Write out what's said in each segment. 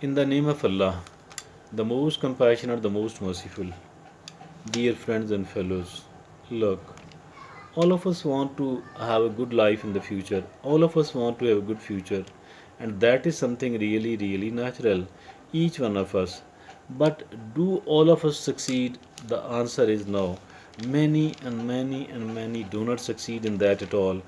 In the name of Allah, the most compassionate, the most merciful, dear friends and fellows, look, all of us want to have a good life in the future. All of us want to have a good future, and that is something really, really natural. Each one of us. But do all of us succeed? The answer is no. Many and many and many do not succeed in that at all.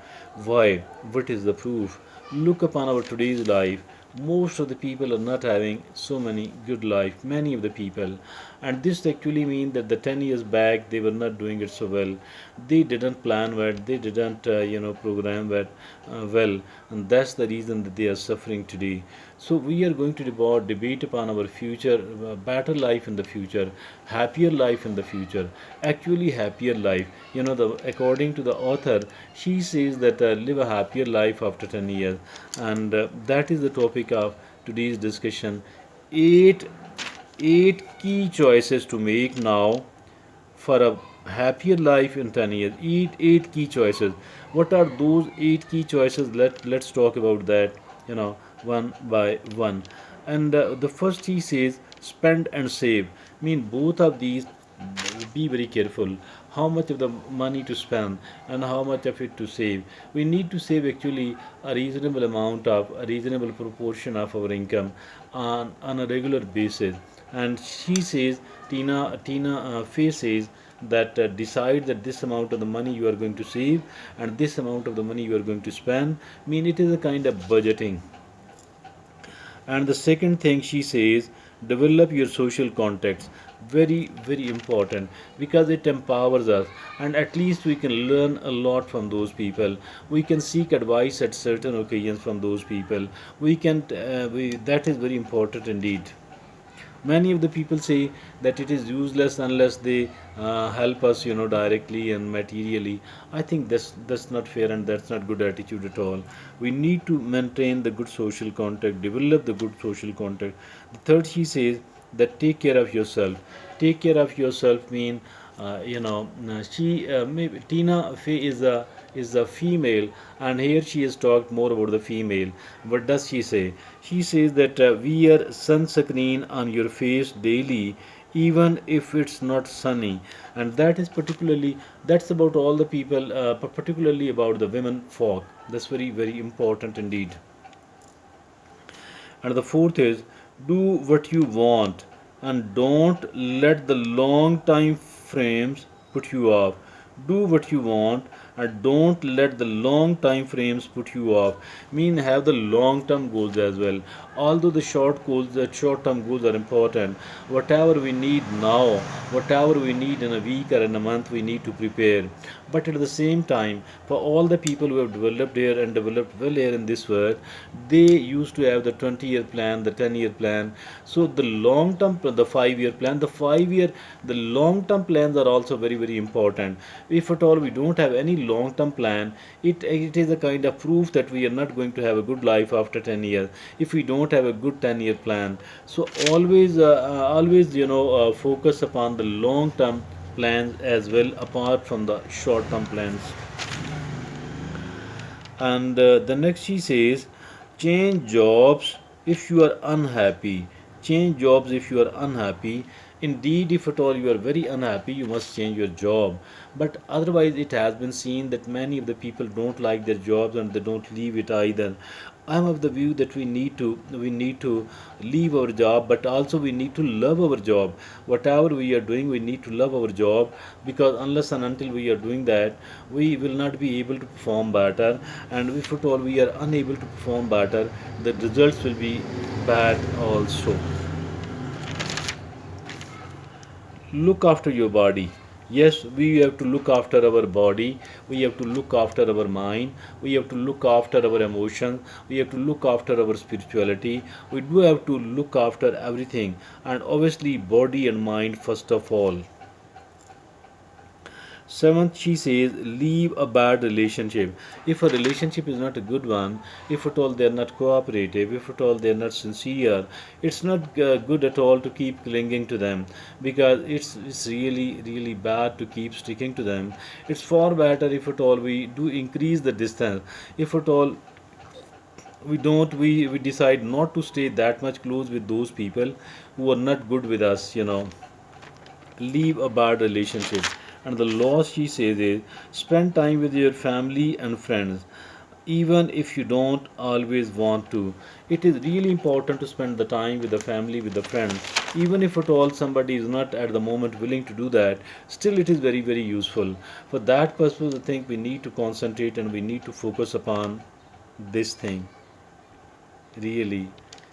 Why? What is the proof? Look upon our today's life. Most of the people are not having so many good life, many of the people. And this actually means that the 10 years back they were not doing it so well. They didn't plan well, they didn't program well, and that's the reason that they are suffering today. So we are going to debate upon our future, better life in the future, happier life in the future, actually happier life. According to the author, she says that live a happier life after 10 years, and that is the topic of today's discussion. Eight eight key choices to make now for a happier life in 10 years. Eight key choices. What are those eight key choices? Let's talk about that, one by one. And the first he says spend and save. Mean both of these, be very careful how much of the money to spend and how much of it to save. We need to save actually a reasonable amount of a reasonable proportion of our income on a regular basis. And she says, Tina Fey says that decide that this amount of the money you are going to save and this amount of the money you are going to spend. Mean it is a kind of budgeting. And the second thing she says, develop your social contacts. Very, very important because it empowers us, and at least we can learn a lot from those people. We can seek advice at certain occasions from those people. That is very important indeed. Many of the people say that it is useless unless they help us, directly and materially. I think that's not fair and that's not good attitude at all. We need to maintain the good social contact, develop the good social contact. The third, she says that take care of yourself. Take care of yourself mean, she maybe Tina Fey is a female, and here she has talked more about the female. What does she say? She says that wear sunscreen on your face daily, even if it's not sunny, and that's about all the people, particularly about the women folk. That's very, very important indeed. And the fourth is do what you want and don't let the long time frames put you off. Do what you want and don't let the long time frames put you off. Mean have the long term goals as well. Although the short term goals are important. Whatever we need now, whatever we need in a week or in a month, we need to prepare. But at the same time, for all the people who have developed here and developed well here in this world, they used to have the 20-year plan, the 10-year plan. So the long term, the 5-year plan, the long term plans are also very, very important. If at all we don't have any long term plan, it is a kind of proof that we are not going to have a good life after 10 years if we don't have a good 10-year plan. So always focus upon the long term plans as well apart from the short term plans. And the next she says, change jobs if you are unhappy. Change jobs if you are unhappy. Indeed, if at all you are very unhappy, you must change your job. But otherwise, it has been seen that many of the people don't like their jobs and they don't leave it either. I'm of the view that we need to leave our job, but also we need to love our job. Whatever we are doing, we need to love our job, because unless and until we are doing that, we will not be able to perform better. And if at all we are unable to perform better, the results will be bad also. Look after your body. Yes, we have to look after our body, we have to look after our mind, we have to look after our emotions, we have to look after our spirituality. We do have to look after everything, and obviously body and mind first of all. Seventh, she says, leave a bad relationship. If a relationship is not a good one, if at all they are not cooperative, if at all they are not sincere, it's not good at all to keep clinging to them, because it's really, really bad to keep sticking to them. It's far better if at all we do increase the distance. If at all We decide not to stay that much close with those people who are not good with us, leave a bad relationship. And the loss, she says, is spend time with your family and friends, even if you don't always want to. It is really important to spend the time with the family, with the friends, even if at all somebody is not at the moment willing to do that. Still, it is very, very useful. For that purpose, I think we need to concentrate and we need to focus upon this thing, really,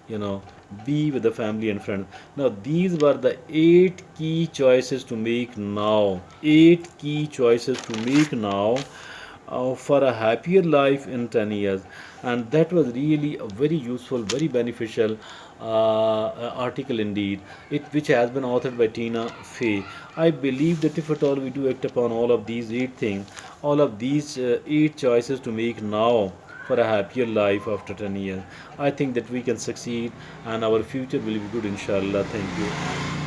you know be with the family and friends. Now these were the eight key choices to make now, eight key choices to make now, for a happier life in 10 years. And that was really a very useful, very beneficial article indeed, which has been authored by Tina Fey. I believe that if at all we do act upon all of these eight things, all of these eight choices to make now for a happier life after 10 years, I think that we can succeed and our future will be good, inshallah. Thank you.